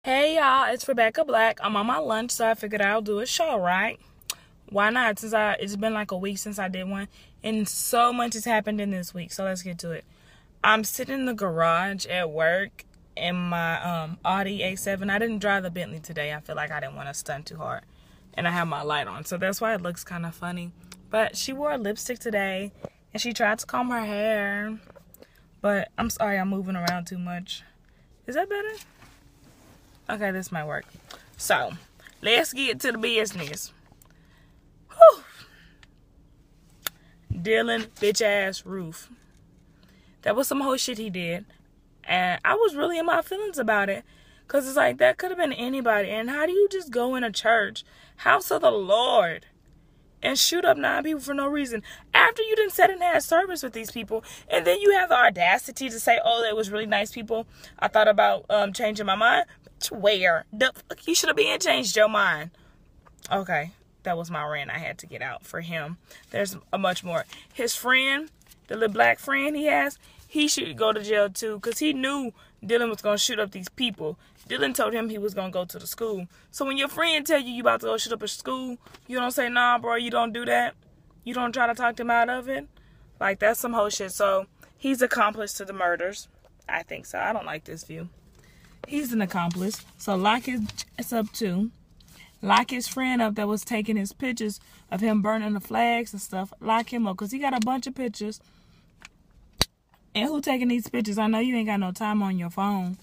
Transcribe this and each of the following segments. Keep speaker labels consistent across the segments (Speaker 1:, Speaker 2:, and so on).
Speaker 1: Hey y'all, it's Rebecca Black. I'm on my lunch, so I figured I'll do a show, right? Why not? It's been like a week since I did one, and so much has happened in this week, so let's get to it. I'm sitting in the garage at work in my Audi A7. I didn't drive the Bentley today. I feel like I didn't want to stunt too hard, and I have my light on, so that's why it looks kind of funny. But she wore a lipstick today, and she tried to comb her hair, but I'm sorry, I'm moving around too much. Is that better? Okay, this might work. So, let's get to the business. Whew. Dylan, bitch ass Roof. That was some whole shit he did. And I was really in my feelings about it. Because it's like, that could have been anybody. And how do you just go in a church, house of the Lord, and shoot up 9 people for no reason? After you done sat and had service with these people, and then you have the audacity to say, oh, they was really nice people. I thought about changing my mind. Where the fuck you should have been changed your mind? Okay, that was my rant I had to get out for him. There's a much more. His friend, the little black friend he has, he should go to jail too, because he knew Dylan was going to shoot up these people. Dylan told him he was going to go to the school. So when your friend tell you about to go shoot up a school, you don't say, nah, bro, you don't do that. You don't try to talk them out of it. Like, that's some whole shit. So he's accomplice to the murders. I think so. I don't like this view. He's an accomplice. So lock his ass up too. Lock his friend up that was taking his pictures of him burning the flags and stuff. Lock him up because he got a bunch of pictures. And who taking these pictures? I know you ain't got no time on your phone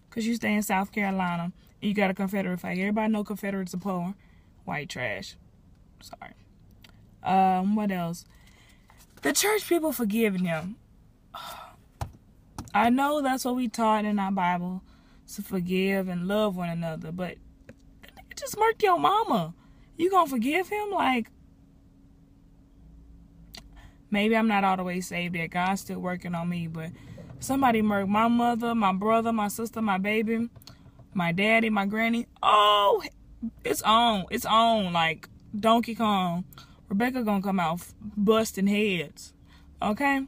Speaker 1: because you stay in South Carolina and you got a Confederate flag. Everybody know Confederates are poor. White trash. Sorry. What else? The church people forgiving him. I know that's what we taught in our Bible, to forgive and love one another, but it just murked your mama. You gonna forgive him? Like, maybe I'm not all the way saved yet. God's still working on me, but somebody murked my mother, my brother, my sister, my baby, my daddy, my granny. Oh, it's on. It's on. Like Donkey Kong. Rebecca gonna come out busting heads. Okay?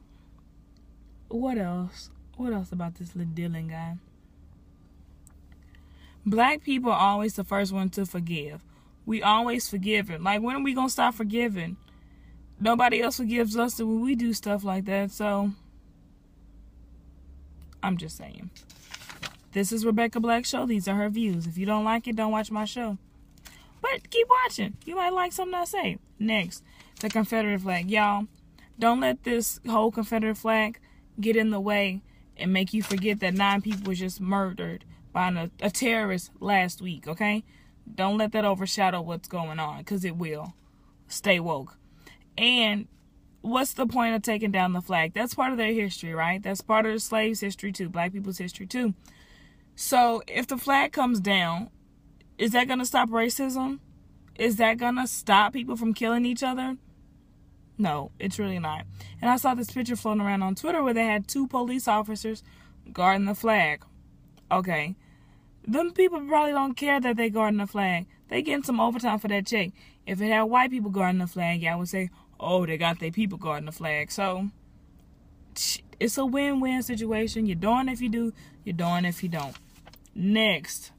Speaker 1: What else? What else about this little Dylan guy? Black people are always the first one to forgive. We always forgive it. Like, when are we going to stop forgiving? Nobody else forgives us when we do stuff like that. So, I'm just saying. This is Rebekah Black Show. These are her views. If you don't like it, don't watch my show. But keep watching. You might like something I say. Next, the Confederate flag. Y'all, don't let this whole Confederate flag get in the way and make you forget that 9 people was just murdered by a terrorist last week, okay? Don't let that overshadow what's going on, because it will. Stay woke. And what's the point of taking down the flag? That's part of their history, right? That's part of the slaves' history too, black people's history too. So if the flag comes down, is that going to stop racism? Is that going to stop people from killing each other? No, it's really not. And I saw this picture floating around on Twitter where they had 2 police officers guarding the flag. Okay. Them people probably don't care that they guarding the flag. They getting some overtime for that check. If it had white people guarding the flag, y'all would say, oh, they got their people guarding the flag. So, it's a win-win situation. You're doing it if you do. You're doing it if you don't. Next.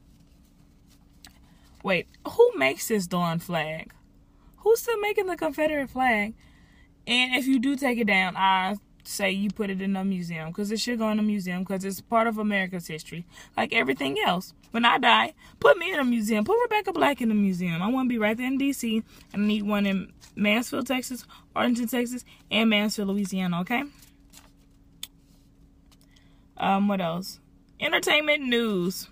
Speaker 1: Wait, who makes this darn flag? Who's still making the Confederate flag? And if you do take it down, I say you put it in a museum, because it should go in a museum, because it's part of America's history, like everything else. When I die, put me in a museum. Put Rebekah Black in a museum. I want to be right there in D.C. and I need one in Mansfield, Texas, Arlington, Texas, and Mansfield, Louisiana, okay? What else? Entertainment news.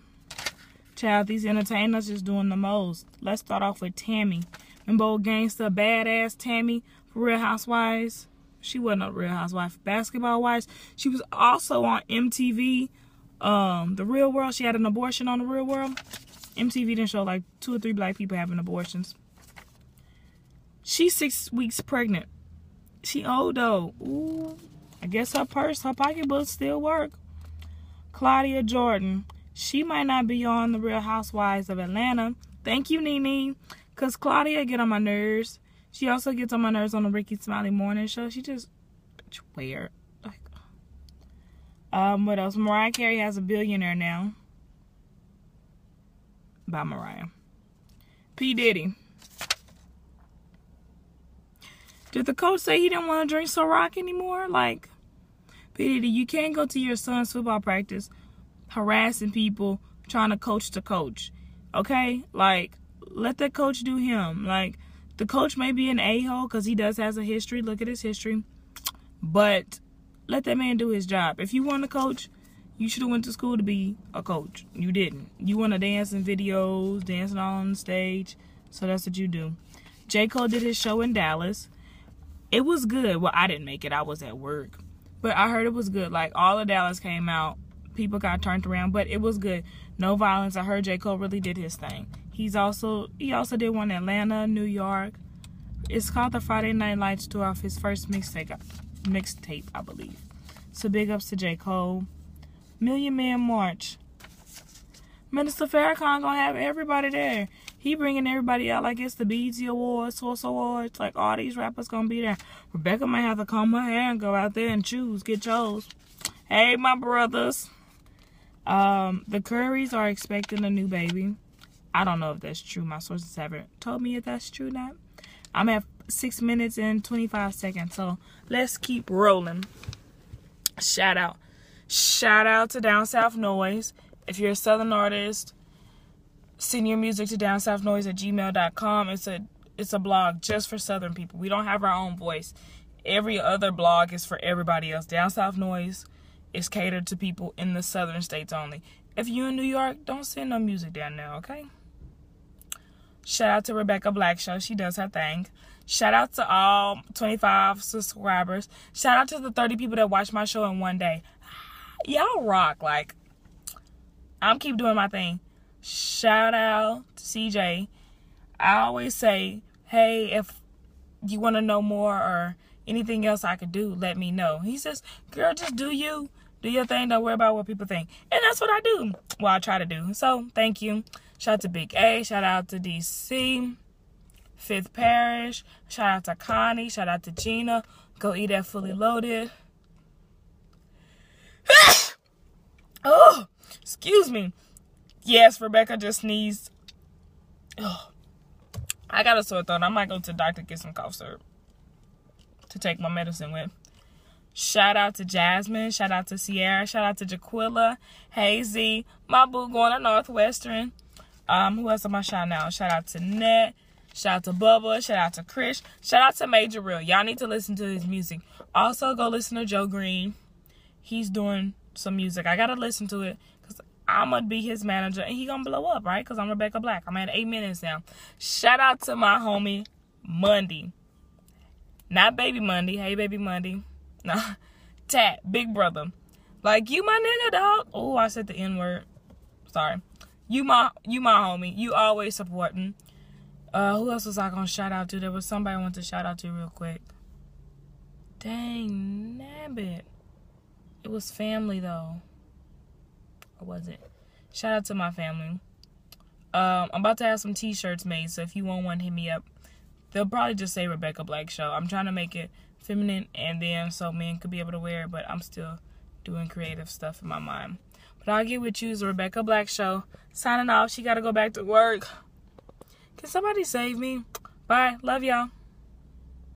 Speaker 1: Child, these entertainers is doing the most. Let's start off with Tammy. Remember old gangster, badass Tammy, Real Housewives? She wasn't a Real Housewife. Basketball Wives. She was also on MTV. The Real World. She had an abortion on The Real World. MTV didn't show like 2 or 3 black people having abortions. She's 6 weeks pregnant. She old though. Ooh. I guess her pocketbook still work. Claudia Jordan. She might not be on The Real Housewives of Atlanta. Thank you, Nene. Because Claudia get on my nerves. She also gets on my nerves on the Ricky Smiley Morning Show. She just weird. Like, what else? Mariah Carey has a billionaire now. by Mariah. P. Diddy. Did the coach say he didn't want to drink Ciroc anymore? Like, P. Diddy, you can't go to your son's football practice harassing people trying to coach the coach. Okay? Like, let that coach do him. Like, the coach may be an a-hole because he does has a history. Look at his history. But let that man do his job. If you want to coach, you should have went to school to be a coach. You didn't. You want to dance in videos, dancing on stage. So that's what you do. J. Cole did his show in Dallas. It was good. Well, I didn't make it. I was at work. But I heard it was good. Like, all of Dallas came out. People got turned around. But it was good. No violence. I heard J. Cole really did his thing. He also did one in Atlanta, New York. It's called the Friday Night Lights tour off his first mixtape, I believe. So big ups to J. Cole. Million Man March. Minister Farrakhan gonna have everybody there. He bringing everybody out like it's the BET Awards, Source Awards. Like, all these rappers gonna be there. Rebecca might have to comb her hair and go out there and get chose. Hey, my brothers. The Currys are expecting a new baby. I don't know if that's true. My sources haven't told me if that's true or not. I'm at 6 minutes and 25 seconds. So let's keep rolling. Shout out to Down South Noise. If you're a Southern artist, send your music to downsouthnoise@gmail.com. It's a blog just for Southern people. We don't have our own voice. Every other blog is for everybody else. Down South Noise is catered to people in the Southern states only. If you're in New York, don't send no music down there, okay? Shout out to RebekahBlackShow. She does her thing. Shout out to all 25 subscribers. Shout out to the 30 people that watch my show in one day. Y'all rock. Like, I'm keep doing my thing. Shout out to CJ. I always say, hey, if you want to know more or anything else I could do, let me know. He says, girl, just do you. Do your thing. Don't worry about what people think. And that's what I do. Well, I try to do. So, thank you. Shout out to Big A. Shout out to DC. 5th Parish. Shout out to Connie. Shout out to Gina. Go eat that Fully Loaded. Oh, excuse me. Yes, Rebecca just sneezed. Oh, I got a sore throat. I might go to the doctor to get some cough syrup to take my medicine with. Shout out to Jasmine. Shout out to Sierra. Shout out to Jaquilla. Hazy. My boo going to Northwestern. Who else am I shouting out? Shout out to Net. Shout out to Bubba. Shout out to Chris. Shout out to Major Real. Y'all need to listen to his music. Also, go listen to Joe Green. He's doing some music. I got to listen to it because I'm going to be his manager. And he going to blow up, right? Because I'm Rebecca Black. I'm at 8 minutes now. Shout out to my homie, Monday. Not Baby Monday. Hey, Baby Monday. Nah. Tat. Big brother. Like, you my nigga, dog. Oh, I said the N-word. Sorry. You my homie. You always supporting. Who else was I gonna shout out to? There was somebody I want to shout out to real quick. Dang, nabbit. It was family though. Or was it? Shout out to my family. I'm about to have some t-shirts made, so if you want one, hit me up. They'll probably just say Rebecca Black Show. I'm trying to make it feminine and then so men could be able to wear it, but I'm still doing creative stuff in my mind. But I'll get with you. It's Rebecca Black Show. Signing off. She got to go back to work. Can somebody save me? Bye. Love y'all.